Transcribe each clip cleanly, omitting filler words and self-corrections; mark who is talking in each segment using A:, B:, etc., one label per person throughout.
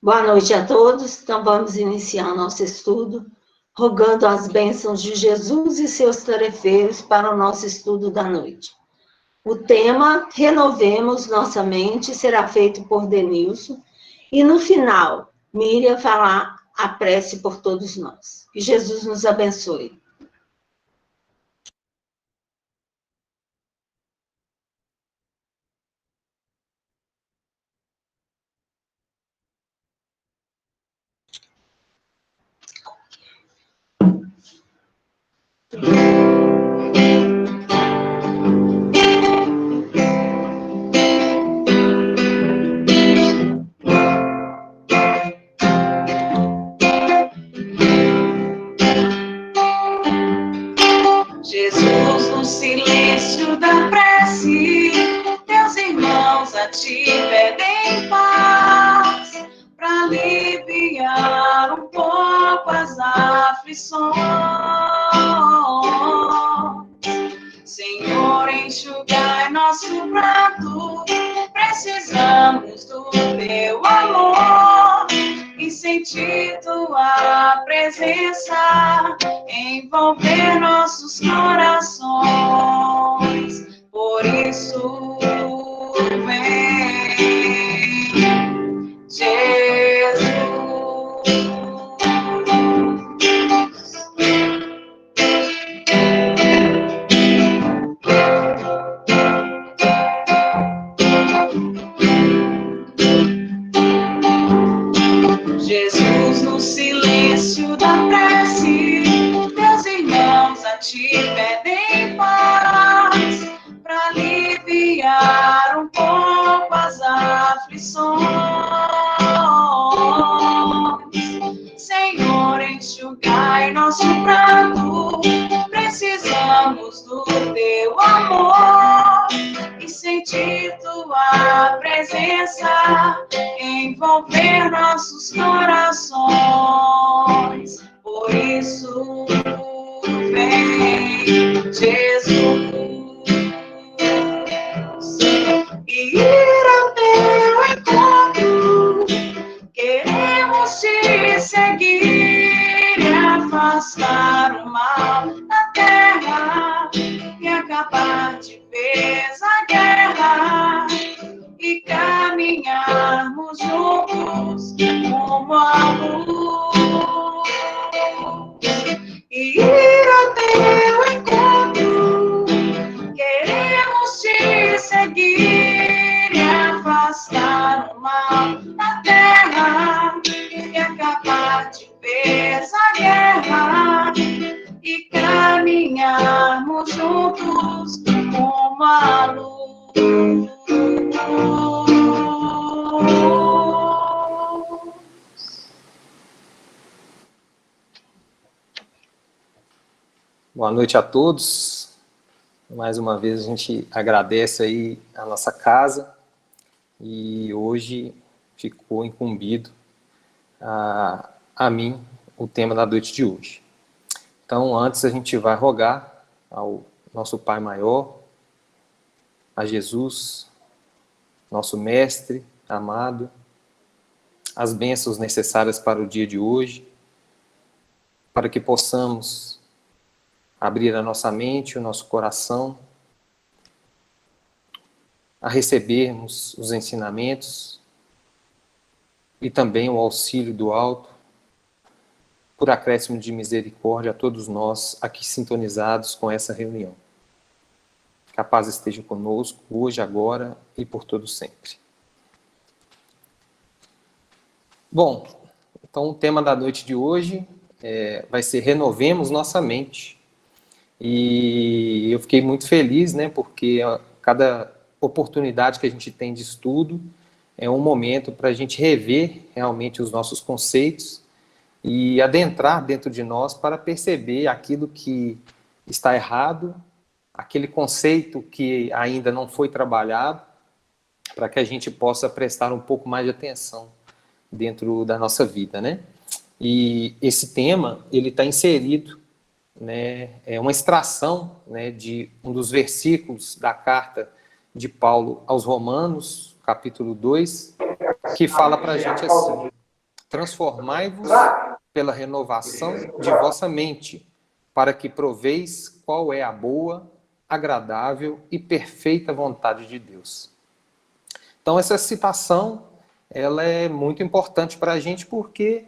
A: Boa noite a todos. Então, vamos iniciar nosso estudo, rogando as bênçãos de Jesus e seus tarefeiros para o nosso estudo da noite. O tema, Renovemos Nossa Mente, será feito por Denilson. E, no final, Miriam fará a prece por todos nós. Que Jesus nos abençoe.
B: Jesus, no silêncio da prece, teus irmãos a ti pedem paz, para aliviar um pouco as aflições. Senhor, enxugai nosso pranto, precisamos do teu amor e sentir tua presença envolver nossos corações. Por isso, vem, Jesus. Jesus, no silêncio da prece, teus irmãos a ti pedem paz, para aliviar um pouco as aflições. Senhor, enxugai nosso pranto, precisamos do teu amor e sentir tua presença envolver nossos corações. Por isso, vem, Jesus, e ir ao teu encontro. Queremos te seguir e afastar o mal da terra e acabar de vez a guerra e caminharmos juntos rumo à luz. E ir ao teu encontro, queremos te seguir e afastar o mal da terra e acabar de vez a guerra e caminharmos juntos rumo à luz.
C: Boa noite a todos. Mais uma vez a gente agradece aí a nossa casa e hoje ficou incumbido a mim o tema da noite de hoje. Então, antes a gente vai rogar ao nosso Pai Maior, a Jesus, nosso Mestre amado, as bênçãos necessárias para o dia de hoje, para que possamos abrir a nossa mente, o nosso coração, a recebermos os ensinamentos e também o auxílio do alto, por acréscimo de misericórdia a todos nós aqui sintonizados com essa reunião. Que a paz esteja conosco, hoje, agora e por todo sempre. Bom, então o tema da noite de hoje vai ser Renovemos Nossa Mente. E eu fiquei muito feliz, né, porque cada oportunidade que a gente tem de estudo é um momento para a gente rever realmente os nossos conceitos e adentrar dentro de nós para perceber aquilo que está errado, aquele conceito que ainda não foi trabalhado, para que a gente possa prestar um pouco mais de atenção dentro da nossa vida, né? E esse tema, ele está inserido, né, é uma extração, né, de um dos versículos da carta de Paulo aos Romanos, capítulo 2, que fala para a gente assim: transformai-vos pela renovação de vossa mente, para que proveis qual é a boa, agradável e perfeita vontade de Deus. Então, essa citação, ela é muito importante para a gente, porque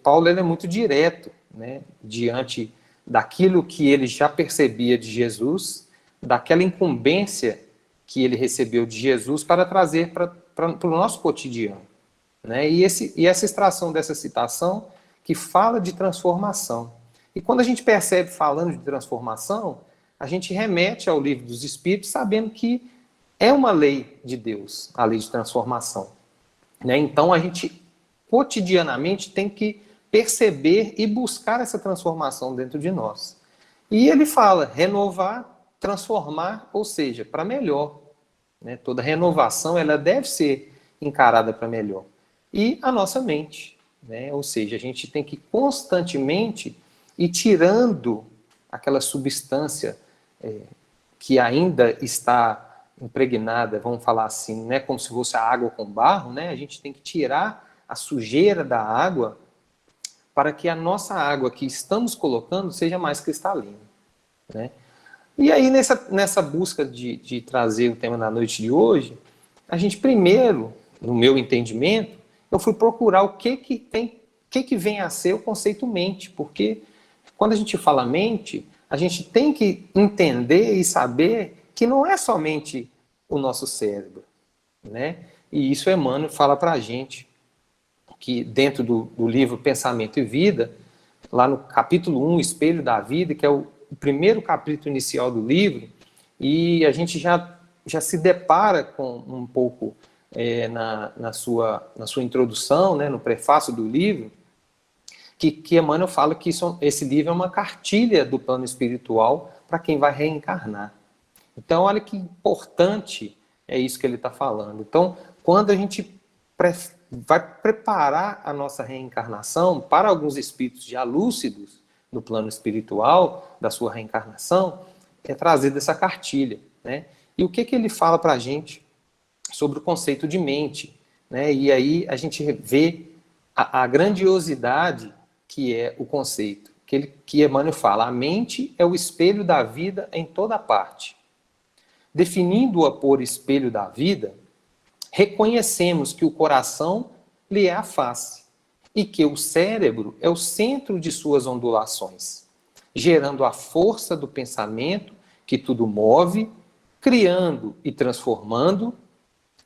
C: Paulo ele é muito direto, né, diante daquilo que ele já percebia de Jesus, daquela incumbência que ele recebeu de Jesus para trazer para o nosso cotidiano. Né? E essa extração dessa citação que fala de transformação. E quando a gente percebe falando de transformação, a gente remete ao livro dos Espíritos, sabendo que é uma lei de Deus, a lei de transformação. Né? Então a gente cotidianamente tem que perceber e buscar essa transformação dentro de nós. E ele fala renovar, transformar, ou seja, para melhor. Né? Toda renovação ela deve ser encarada para melhor. E a nossa mente, né? Ou seja, a gente tem que constantemente ir tirando aquela substância que ainda está impregnada, vamos falar assim, né? Como se fosse a água com barro, né? A gente tem que tirar a sujeira da água para que a nossa água que estamos colocando seja mais cristalina. Né? E aí, nessa busca de trazer o tema da noite de hoje, a gente primeiro, no meu entendimento, eu fui procurar o que vem a ser o conceito mente, porque quando a gente fala mente, a gente tem que entender e saber que não é somente o nosso cérebro, né? E isso Emmanuel fala para a gente, que dentro do livro Pensamento e Vida, lá no capítulo 1, Espelho da Vida, que é o primeiro capítulo inicial do livro, e a gente já se depara com um pouco na sua introdução, né, no prefácio do livro, que Emmanuel fala que esse livro é uma cartilha do plano espiritual para quem vai reencarnar. Então, olha que importante é isso que ele está falando. Então, quando a gente vai preparar a nossa reencarnação, para alguns espíritos já lúcidos no plano espiritual da sua reencarnação, é trazida essa cartilha. Né? E o que ele fala para a gente sobre o conceito de mente? Né? E aí a gente vê a grandiosidade que é o conceito, que Emmanuel fala, a mente é o espelho da vida em toda parte. Definindo-a por espelho da vida, reconhecemos que o coração lhe é a face e que o cérebro é o centro de suas ondulações, gerando a força do pensamento que tudo move, criando e transformando,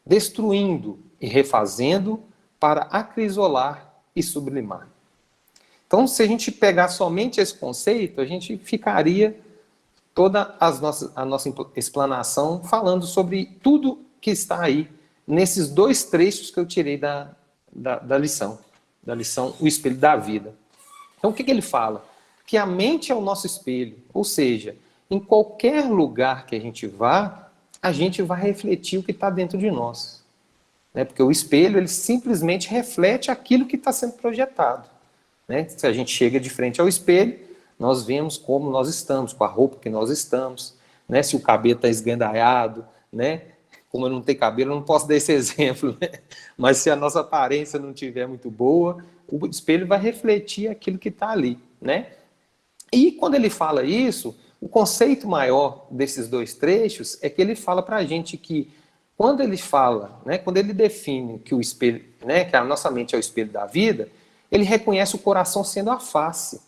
C: destruindo e refazendo para acrisolar e sublimar. Então, se a gente pegar somente esse conceito, a gente ficaria toda a nossa explanação falando sobre tudo que está aí nesses dois trechos que eu tirei da lição O Espelho da Vida. Então, o que ele fala? Que a mente é o nosso espelho, ou seja, em qualquer lugar que a gente vai refletir o que está dentro de nós. Né? Porque o espelho, ele simplesmente reflete aquilo que está sendo projetado. Né? Se a gente chega de frente ao espelho, nós vemos como nós estamos, com a roupa que nós estamos, né? Se o cabelo está esgandalhado, né? Como eu não tenho cabelo, eu não posso dar esse exemplo, né? Mas se a nossa aparência não estiver muito boa, o espelho vai refletir aquilo que está ali, né? E quando ele fala isso, o conceito maior desses dois trechos é que ele fala para a gente que quando ele fala, né, quando ele define que o espelho, né, que a nossa mente é o espelho da vida, ele reconhece o coração sendo a face.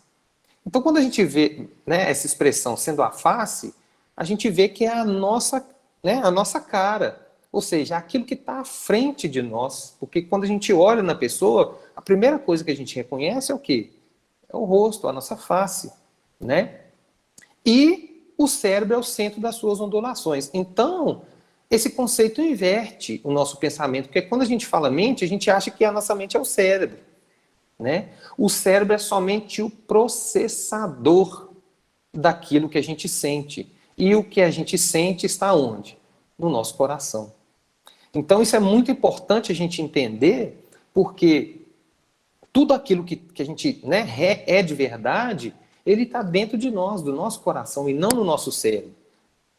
C: Então, quando a gente vê, né, essa expressão sendo a face, a gente vê que é a nossa cara, ou seja, aquilo que está à frente de nós. Porque quando a gente olha na pessoa, a primeira coisa que a gente reconhece é o quê? É o rosto, a nossa face. Né? E o cérebro é o centro das suas ondulações. Então, esse conceito inverte o nosso pensamento, porque quando a gente fala mente, a gente acha que a nossa mente é o cérebro. Né? O cérebro é somente o processador daquilo que a gente sente. E o que a gente sente está onde? No nosso coração. Então isso é muito importante a gente entender, porque tudo aquilo que a gente, né, é de verdade, ele está dentro de nós, do nosso coração, e não no nosso cérebro.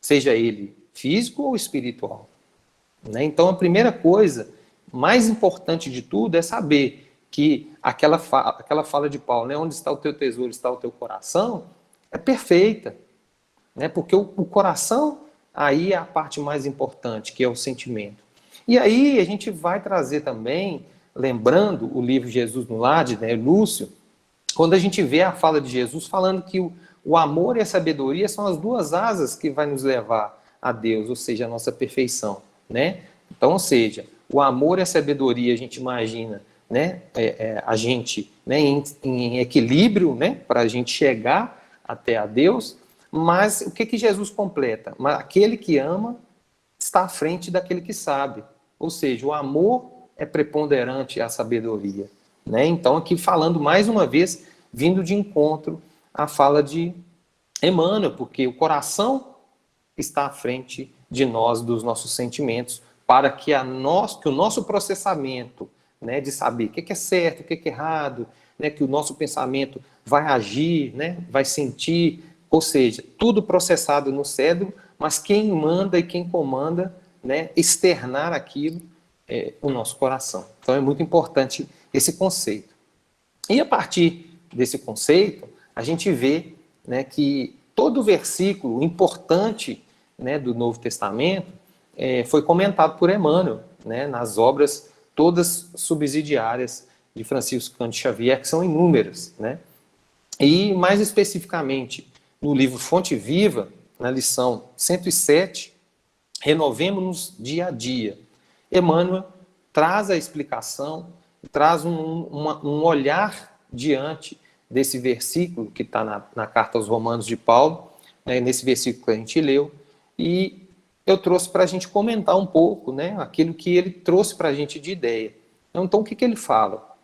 C: Seja ele físico ou espiritual. Né? Então a primeira coisa, mais importante de tudo, é saber que aquela fala de Paulo, né, onde está o teu tesouro, está o teu coração, é perfeita, né, porque o coração aí é a parte mais importante, que é o sentimento. E aí a gente vai trazer também, lembrando o livro Jesus no Lar, de Lúcio, quando a gente vê a fala de Jesus falando que o amor e a sabedoria são as duas asas que vai nos levar a Deus, ou seja, a nossa perfeição, né? Então, ou seja, o amor e a sabedoria, a gente imagina, né, a gente, né, em equilíbrio, né, para a gente chegar até a Deus, mas o que Jesus completa? Mas aquele que ama está à frente daquele que sabe, ou seja, o amor é preponderante à sabedoria, né? Então, aqui falando mais uma vez, vindo de encontro à fala de Emmanuel, porque o coração está à frente de nós, dos nossos sentimentos, para que o nosso processamento, né, de saber o que é certo, o que é errado, né, que o nosso pensamento vai agir, né, vai sentir, ou seja, tudo processado no cérebro, mas quem manda e quem comanda, né, externar aquilo é o nosso coração. Então é muito importante esse conceito. E a partir desse conceito, a gente vê, né, que todo versículo importante, né, do Novo Testamento foi comentado por Emmanuel, né, nas obras todas subsidiárias de Francisco Cândido Xavier, que são inúmeras, né? E mais especificamente no livro Fonte Viva, na lição 107, Renovemo-nos dia a dia. Emmanuel traz a explicação, traz um olhar diante desse versículo que está na Carta aos Romanos de Paulo, né, nesse versículo que a gente leu, e eu trouxe para a gente comentar um pouco, né, aquilo que ele trouxe para a gente de ideia. Então, o que ele fala?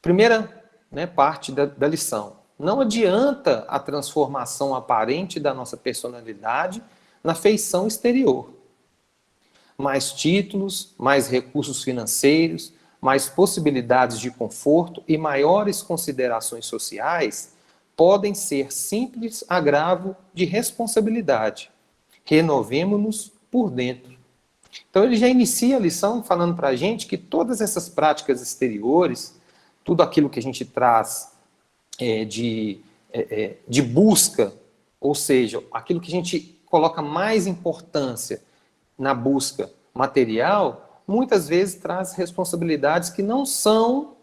C: Primeira, né, parte da lição. Não adianta a transformação aparente da nossa personalidade na feição exterior. Mais títulos, mais recursos financeiros, mais possibilidades de conforto e maiores considerações sociais podem ser simples agravo de responsabilidade. Renovemo-nos por dentro. Então ele já inicia a lição falando para a gente que todas essas práticas exteriores, tudo aquilo que a gente traz de busca, ou seja, aquilo que a gente coloca mais importância na busca material, muitas vezes traz responsabilidades que não são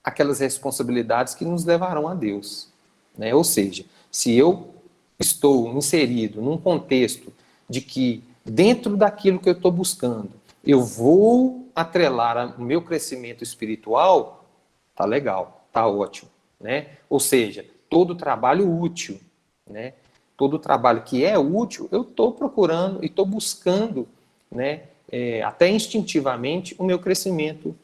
C: aquelas responsabilidades que nos levarão a Deus, né? Ou seja, se eu estou inserido num contexto de que dentro daquilo que eu estou buscando, eu vou atrelar o meu crescimento espiritual, tá legal, tá ótimo, né? Ou seja, todo trabalho útil, né? Todo trabalho que é útil, eu estou procurando e estou buscando, né? Até instintivamente, o meu crescimento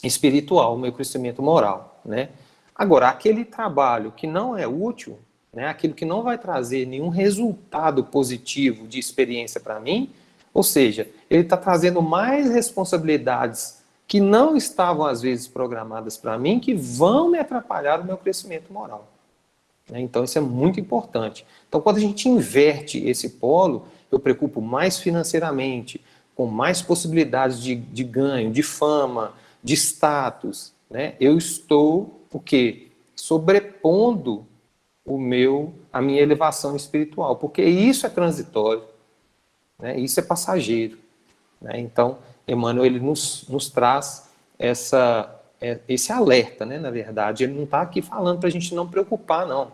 C: espiritual, o meu crescimento moral, né? Agora, aquele trabalho que não é útil, né, aquilo que não vai trazer nenhum resultado positivo de experiência para mim, ou seja, ele está trazendo mais responsabilidades que não estavam, às vezes, programadas para mim, que vão me atrapalhar o meu crescimento moral. Então, isso é muito importante. Então, quando a gente inverte esse polo, eu preocupo mais financeiramente, com mais possibilidades de ganho, de fama, de status, né? Eu estou, o quê? Sobrepondo a minha elevação espiritual, porque isso é transitório, né? Isso é passageiro, né? Então, Emmanuel, ele nos traz esse alerta, né? Na verdade, ele não está aqui falando para a gente não preocupar, não,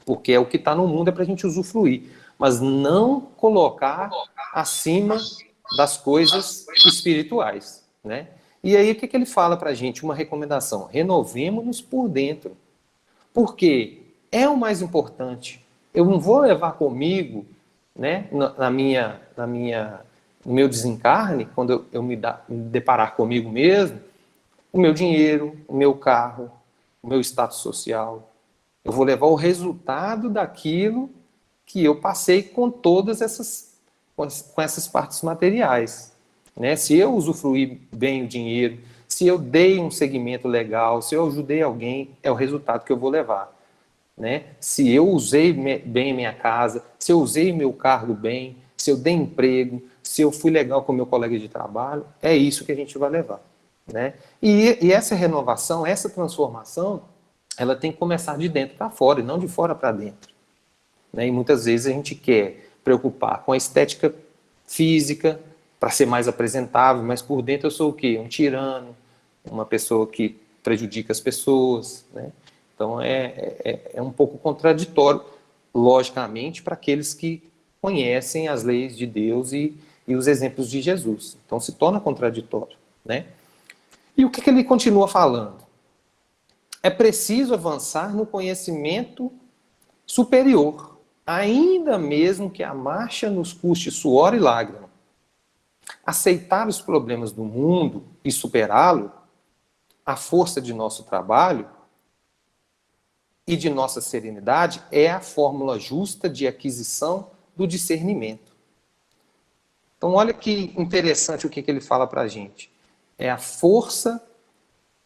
C: porque é o que está no mundo, é para a gente usufruir, mas não colocar acima das coisas espirituais, né? E aí, o que ele fala para a gente? Uma recomendação: renovemo-nos por dentro, porque é o mais importante. Eu não vou levar comigo, né, no meu desencarne, quando eu me deparar comigo mesmo, o meu dinheiro, o meu carro, o meu status social. Eu vou levar o resultado daquilo que eu passei com todas essas partes materiais, né? Se eu usufruir bem o dinheiro, se eu dei um segmento legal, se eu ajudei alguém, é o resultado que eu vou levar, né? Se eu usei bem minha casa, se eu usei meu cargo bem, se eu dei emprego, se eu fui legal com meu colega de trabalho, é isso que a gente vai levar. né? E essa renovação, essa transformação, ela tem que começar de dentro para fora e não de fora para dentro, né? E muitas vezes a gente quer preocupar com a estética física para ser mais apresentável, mas por dentro eu sou o quê? Um tirano, uma pessoa que prejudica as pessoas, né? Então é um pouco contraditório, logicamente, para aqueles que conhecem as leis de Deus e os exemplos de Jesus. Então se torna contraditório, né? E o que ele continua falando? É preciso avançar no conhecimento superior, ainda mesmo que a marcha nos custe suor e lágrima. Aceitar os problemas do mundo e superá-lo, a força de nosso trabalho e de nossa serenidade, é a fórmula justa de aquisição do discernimento. Então, olha que interessante o que ele fala para a gente. É a força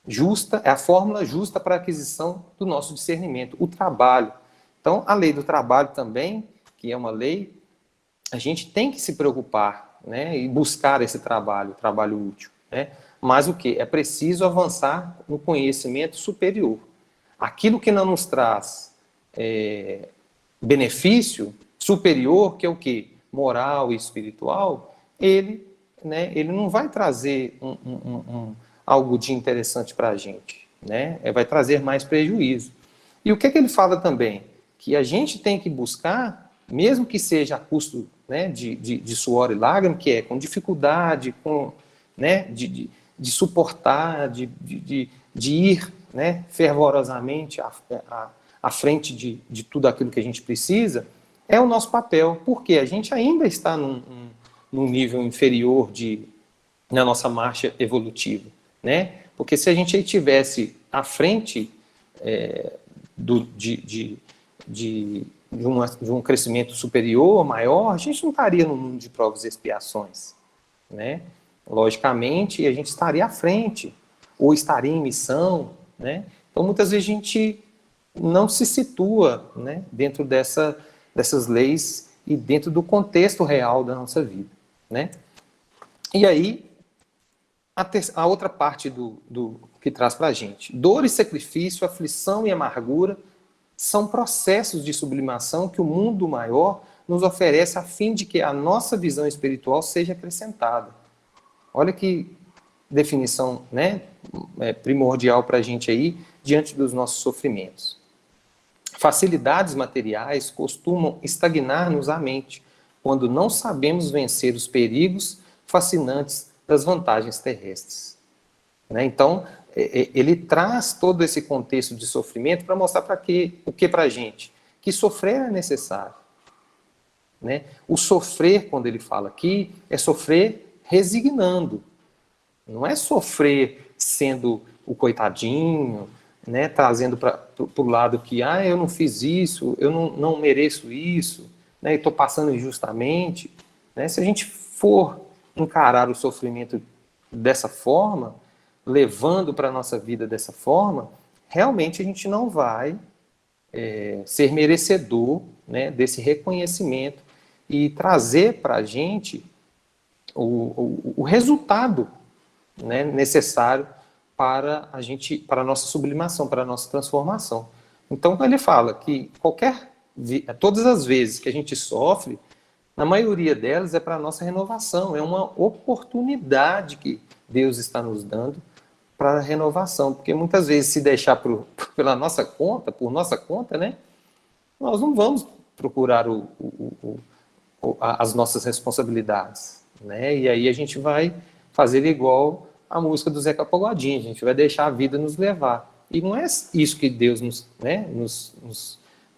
C: justa, é a fórmula justa para a aquisição do nosso discernimento, o trabalho. Então, a lei do trabalho também, que é uma lei, a gente tem que se preocupar, né, e buscar esse trabalho, trabalho útil, né? Mas o que? É preciso avançar no conhecimento superior. Aquilo que não nos traz benefício superior, que é o quê? Moral e espiritual, ele não vai trazer algo de interessante para a gente, né? Vai trazer mais prejuízo. E o que ele fala também? Que a gente tem que buscar, mesmo que seja a custo, né, de suor e lágrima, que é com dificuldade, né, de suportar, de ir, né, fervorosamente à frente de tudo aquilo que a gente precisa, é o nosso papel, porque a gente ainda está num nível inferior na nossa marcha evolutiva, né? Porque se a gente estivesse à frente de um crescimento superior, maior, a gente não estaria no mundo de provas e expiações, né? Logicamente, a gente estaria à frente, ou estaria em missão, né? Então, muitas vezes a gente não se situa, né, dentro dessas leis e dentro do contexto real da nossa vida, né? E aí, a outra parte do que traz para a gente. Dor e sacrifício, aflição e amargura são processos de sublimação que o mundo maior nos oferece a fim de que a nossa visão espiritual seja acrescentada. Olha que definição, né, primordial para a gente aí, diante dos nossos sofrimentos. Facilidades materiais costumam estagnar-nos a mente, quando não sabemos vencer os perigos fascinantes das vantagens terrestres. Né? Então, ele traz todo esse contexto de sofrimento para mostrar o que para a gente? Que sofrer é necessário. Né? O sofrer, quando ele fala aqui, é sofrer resignando. Não é sofrer sendo o coitadinho, né? Trazendo para o lado que eu não fiz isso, eu não mereço isso, né? E estou passando injustamente. Né? Se a gente for encarar o sofrimento dessa forma, levando para a nossa vida dessa forma, realmente a gente não vai ser merecedor, né, desse reconhecimento e trazer para a gente o resultado, né, necessário para a nossa sublimação, para a nossa transformação. Então, ele fala que todas as vezes que a gente sofre, na maioria delas é para a nossa renovação, é uma oportunidade que Deus está nos dando para a renovação, porque muitas vezes se deixar por nossa conta, né, nós não vamos procurar as nossas responsabilidades, né, e aí a gente vai fazer igual a música do Zeca Pagodinho, a gente vai deixar a vida nos levar, e não é isso que Deus nos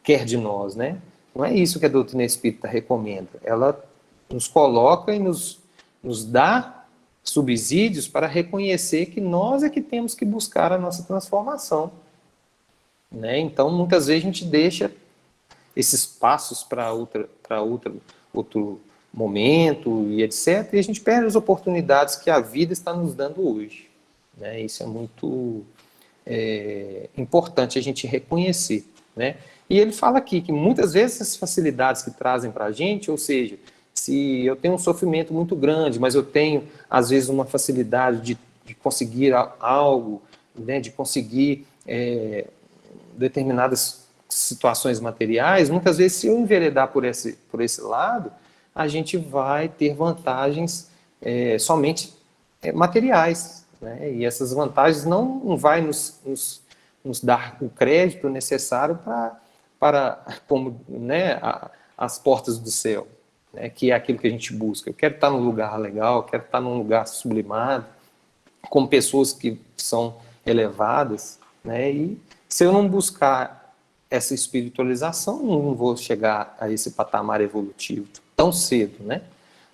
C: quer de nós, né, não é isso que a doutrina espírita recomenda, ela nos coloca e nos dá subsídios para reconhecer que nós é que temos que buscar a nossa transformação. Né? Então, muitas vezes a gente deixa esses passos para outro momento e etc. E a gente perde as oportunidades que a vida está nos dando hoje. Né? Isso é muito importante a gente reconhecer. Né? E ele fala aqui que muitas vezes essas facilidades que trazem para a gente, ou seja, se eu tenho um sofrimento muito grande, mas eu tenho, às vezes, uma facilidade de de conseguir algo, né, de conseguir determinadas situações materiais, muitas vezes, se eu enveredar por esse lado, a gente vai ter vantagens somente materiais, né? E essas vantagens não vai nos dar o crédito necessário para como, né, as portas do céu, né, que é aquilo que a gente busca. Eu quero estar num lugar legal, quero estar num lugar sublimado, com pessoas que são elevadas, né, e se eu não buscar essa espiritualização, não vou chegar a esse patamar evolutivo tão cedo, né?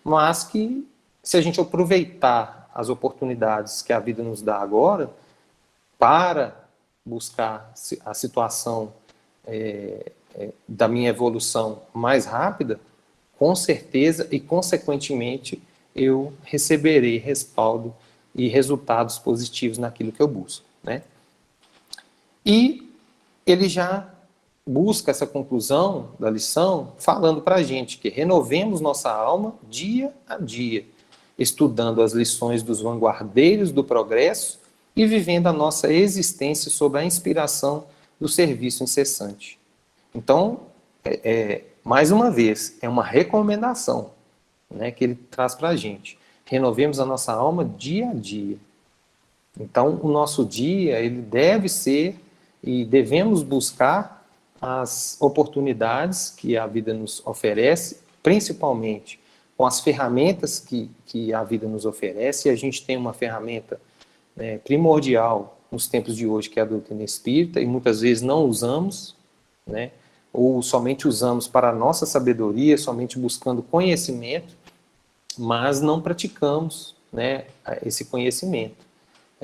C: Mas que, se a gente aproveitar as oportunidades que a vida nos dá agora para buscar a situação da minha evolução mais rápida, com certeza e consequentemente eu receberei respaldo e resultados positivos naquilo que eu busco, né? E ele já busca essa conclusão da lição falando para a gente que renovemos nossa alma dia a dia, estudando as lições dos vanguardeiros do progresso e vivendo a nossa existência sob a inspiração do serviço incessante. Então, mais uma vez, é uma recomendação, né, que ele traz para a gente. Renovemos a nossa alma dia a dia. Então, o nosso dia, ele deve ser e devemos buscar as oportunidades que a vida nos oferece, principalmente com as ferramentas que a vida nos oferece. E a gente tem uma ferramenta primordial nos tempos de hoje, que é a doutrina espírita, e muitas vezes não usamos, né? Ou somente usamos para a nossa sabedoria, somente buscando conhecimento, mas não praticamos, né, esse conhecimento.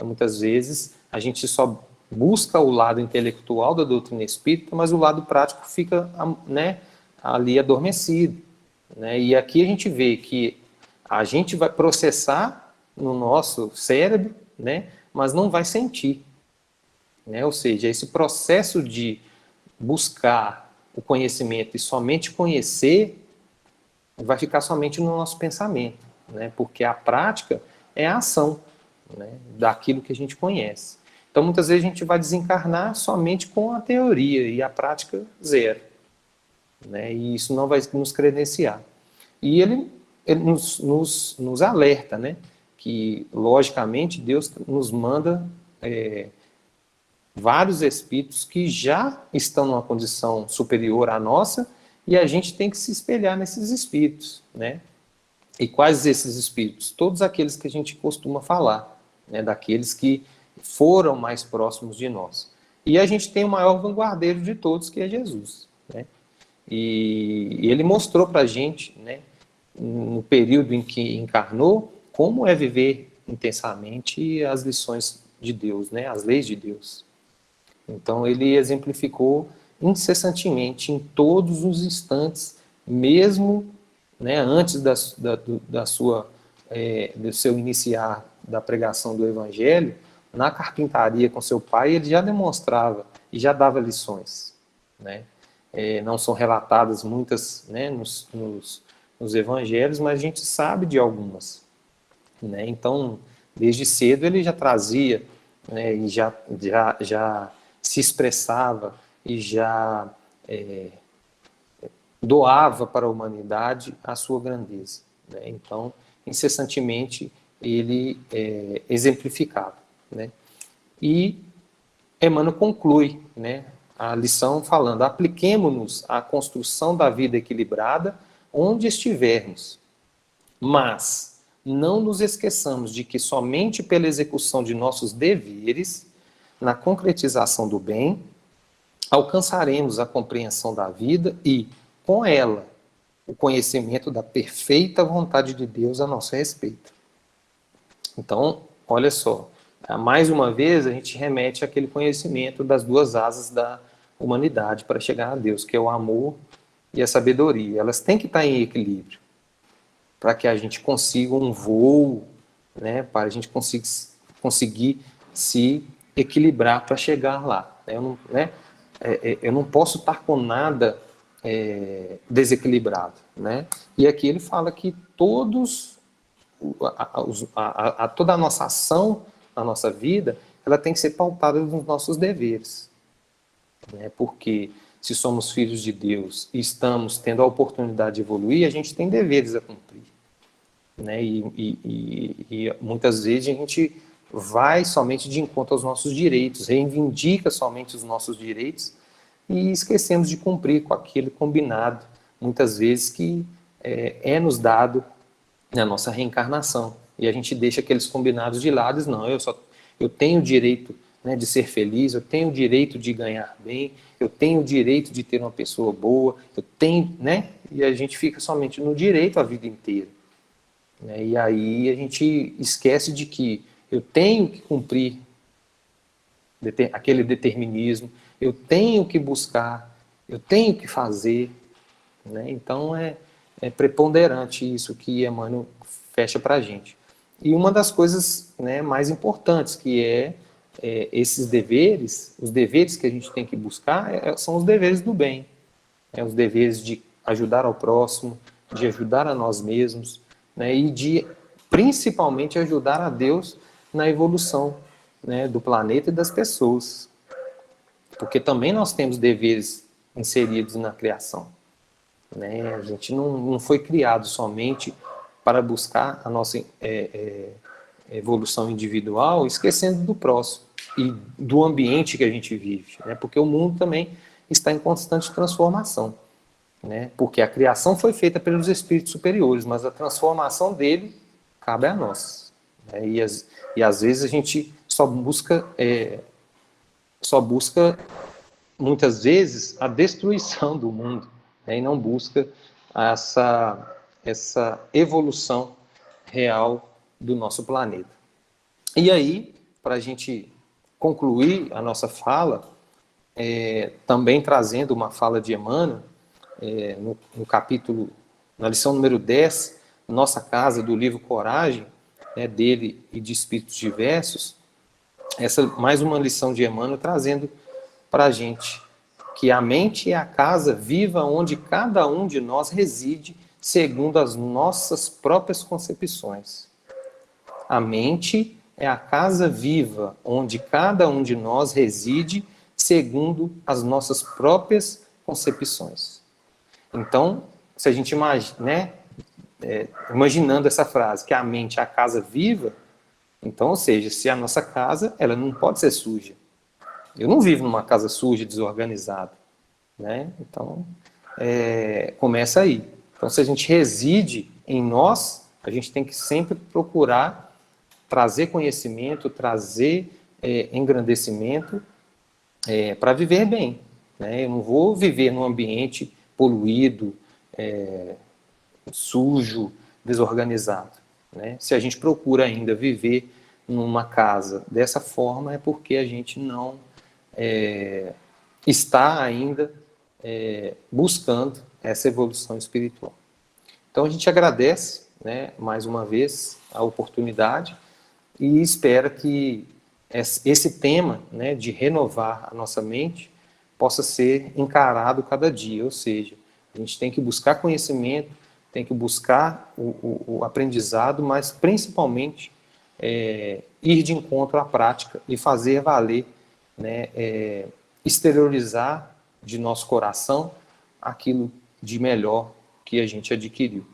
C: Muitas vezes a gente só busca o lado intelectual da doutrina espírita, mas o lado prático fica, né, ali adormecido, né? E aqui a gente vê que a gente vai processar no nosso cérebro, né, mas não vai sentir, né? Ou seja, esse processo de buscar o conhecimento e somente conhecer vai ficar somente no nosso pensamento, né? Porque a prática é a ação, né, daquilo que a gente conhece. Então, muitas vezes a gente vai desencarnar somente com a teoria e a prática zero, né? E isso não vai nos credenciar. E ele nos alerta, né, que, logicamente, Deus nos manda vários espíritos que já estão numa condição superior à nossa, e a gente tem que se espelhar nesses espíritos, né? E quais esses espíritos? Todos aqueles que a gente costuma falar, né, daqueles que foram mais próximos de nós. E a gente tem o maior vanguardeiro de todos, que é Jesus, né? E ele mostrou para a gente, né, no período em que encarnou, como é viver intensamente as lições de Deus, né, as leis de Deus. Então ele exemplificou incessantemente, em todos os instantes, mesmo, né, antes do seu iniciar da pregação do Evangelho, na carpintaria com seu pai, ele já demonstrava e já dava lições, né? Não são relatadas muitas, né, nos Evangelhos, mas a gente sabe de algumas, né? Então, desde cedo ele já trazia, né, e já se expressava e já doava para a humanidade a sua grandeza, né? Então, incessantemente, ele exemplificava, né? E Emmanuel conclui, né, a lição falando: apliquemo-nos à construção da vida equilibrada onde estivermos, mas não nos esqueçamos de que somente pela execução de nossos deveres, na concretização do bem, alcançaremos a compreensão da vida e, com ela, o conhecimento da perfeita vontade de Deus a nosso respeito. Então, olha só, mais uma vez a gente remete àquele conhecimento das duas asas da humanidade para chegar a Deus, que é o amor e a sabedoria. Elas têm que estar em equilíbrio para que a gente consiga um voo, né, para a gente conseguir se equilibrar para chegar lá. Eu não posso estar com nada desequilibrado, né? E aqui ele fala que toda a nossa ação na nossa vida, ela tem que ser pautada nos nossos deveres. Né? Porque se somos filhos de Deus e estamos tendo a oportunidade de evoluir, a gente tem deveres a cumprir. Né? E muitas vezes a gente vai somente de encontro aos nossos direitos, reivindica somente os nossos direitos e esquecemos de cumprir com aquele combinado, muitas vezes que é nos dado na nossa reencarnação. E a gente deixa aqueles combinados de lado e diz, não, eu tenho o direito, né, de ser feliz, eu tenho o direito de ganhar bem, eu tenho o direito de ter uma pessoa boa, eu tenho, né? E a gente fica somente no direito a vida inteira. Né? E aí a gente esquece de que eu tenho que cumprir aquele determinismo, eu tenho que buscar, eu tenho que fazer. Né? Então é preponderante isso que Emmanuel fecha para a gente. E uma das coisas, né, mais importantes, que esses deveres, os deveres que a gente tem que buscar são os deveres do bem. Os deveres de ajudar ao próximo, de ajudar a nós mesmos, né, e de, principalmente, ajudar a Deus na evolução, né, do planeta e das pessoas. Porque também nós temos deveres inseridos na criação. Né? A gente não foi criado somente para buscar a nossa evolução individual, esquecendo do próximo e do ambiente que a gente vive, né? Porque o mundo também está em constante transformação, né? Porque a criação foi feita pelos espíritos superiores, mas a transformação dele cabe a nós, né? E às vezes a gente só busca muitas vezes a destruição do mundo, né? E não busca essa evolução real do nosso planeta. E aí, para a gente concluir a nossa fala, também trazendo uma fala de Emmanuel, no capítulo, na lição número 10, Nossa Casa, do livro Coragem, né, dele e de Espíritos Diversos, mais uma lição de Emmanuel trazendo para a gente que a mente é a casa viva onde cada um de nós reside segundo as nossas próprias concepções. A mente é a casa viva onde cada um de nós reside segundo as nossas próprias concepções. Então, se a gente imagina, né, imaginando essa frase, que a mente é a casa viva, então, ou seja, se a nossa casa, ela não pode ser suja. Eu não vivo numa casa suja, desorganizada. Né? Então, começa aí. Então, se a gente reside em nós, a gente tem que sempre procurar trazer conhecimento, trazer engrandecimento para viver bem. Né? Eu não vou viver num ambiente poluído, sujo, desorganizado. Né? Se a gente procura ainda viver numa casa dessa forma, é porque a gente não está ainda buscando essa evolução espiritual. Então a gente agradece, né, mais uma vez a oportunidade e espera que esse tema, né, de renovar a nossa mente possa ser encarado cada dia, ou seja, a gente tem que buscar conhecimento, tem que buscar o aprendizado, mas principalmente ir de encontro à prática e fazer valer, né, exteriorizar de nosso coração aquilo de melhor que a gente adquiriu.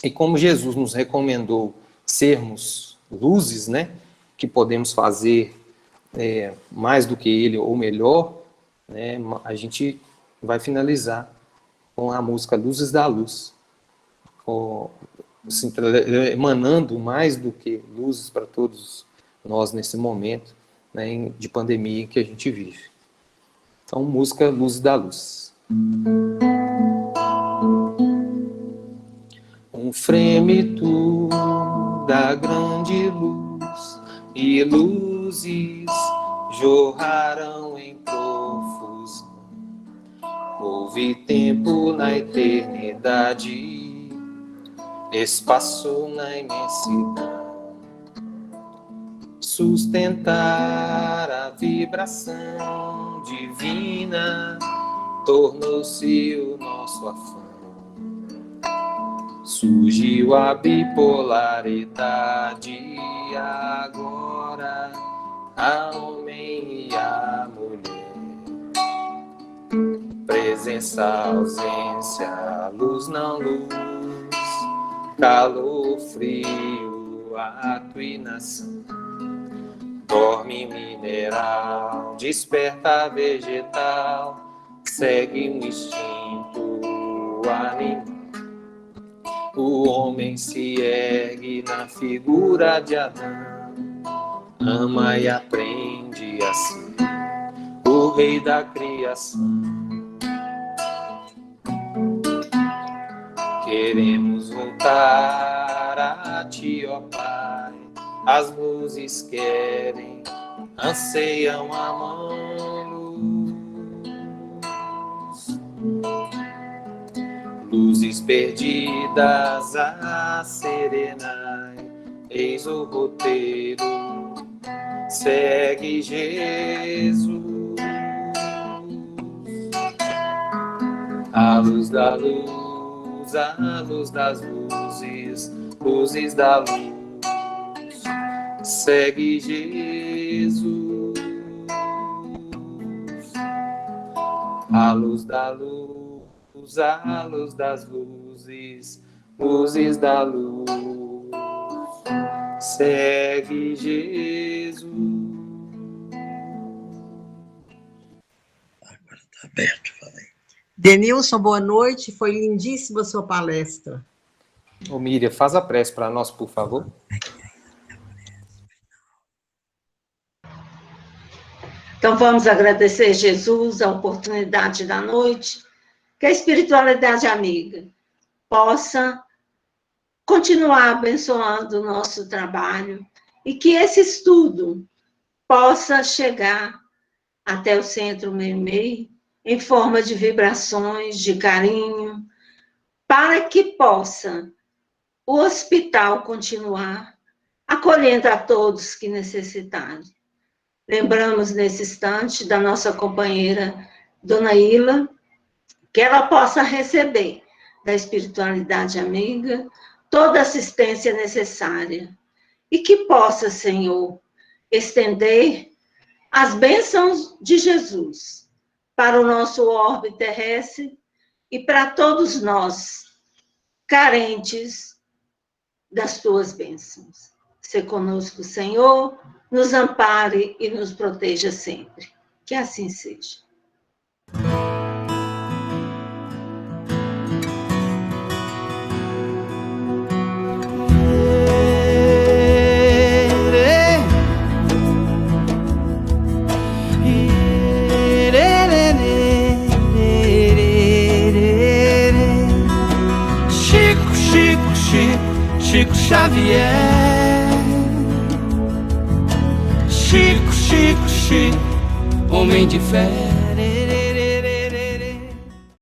C: E como Jesus nos recomendou sermos luzes, né, que podemos fazer mais do que Ele ou melhor, né, a gente vai finalizar com a música Luzes da Luz, assim, emanando mais do que luzes para todos nós nesse momento, né, de pandemia que a gente vive. Então, música Luzes da Luz. Um frêmito da grande luz e luzes jorrarão em profusão. Houve tempo na eternidade, espaço na imensidão. Sustentar a vibração divina tornou-se o nosso afã. Surgiu a bipolaridade agora vida, a homem e a mulher. Presença, ausência, luz, não luz, calor, frio, ato e nação. Dorme mineral, desperta vegetal, segue um instinto animal. O homem se ergue na figura de Adão, ama e aprende a ser o rei da criação. Queremos voltar a ti, ó Pai. As luzes querem, anseiam a mão-luz. Luzes perdidas a serenai, eis o roteiro, segue Jesus. A luz da luz, a luz das luzes, luzes da luz, segue Jesus. A luz da luz, a luz das luzes, luzes da luz, segue Jesus.
D: Agora está aberto, falei. Denilson, boa noite, foi lindíssima a sua palestra.
C: Ô Miriam, faz a prece para nós, por favor.
A: Então vamos agradecer Jesus a oportunidade da noite, que a espiritualidade amiga possa continuar abençoando o nosso trabalho e que esse estudo possa chegar até o Centro Meimei em forma de vibrações, de carinho, para que possa o hospital continuar acolhendo a todos que necessitarem. Lembramos nesse instante da nossa companheira Dona Ila, que ela possa receber da espiritualidade amiga toda a assistência necessária e que possa, Senhor, estender as bênçãos de Jesus para o nosso orbe terrestre e para todos nós, carentes das tuas bênçãos. Se conosco, Senhor, nos ampare e nos proteja sempre. Que assim seja.
E: Chico Xavier, Chico, homem de fé.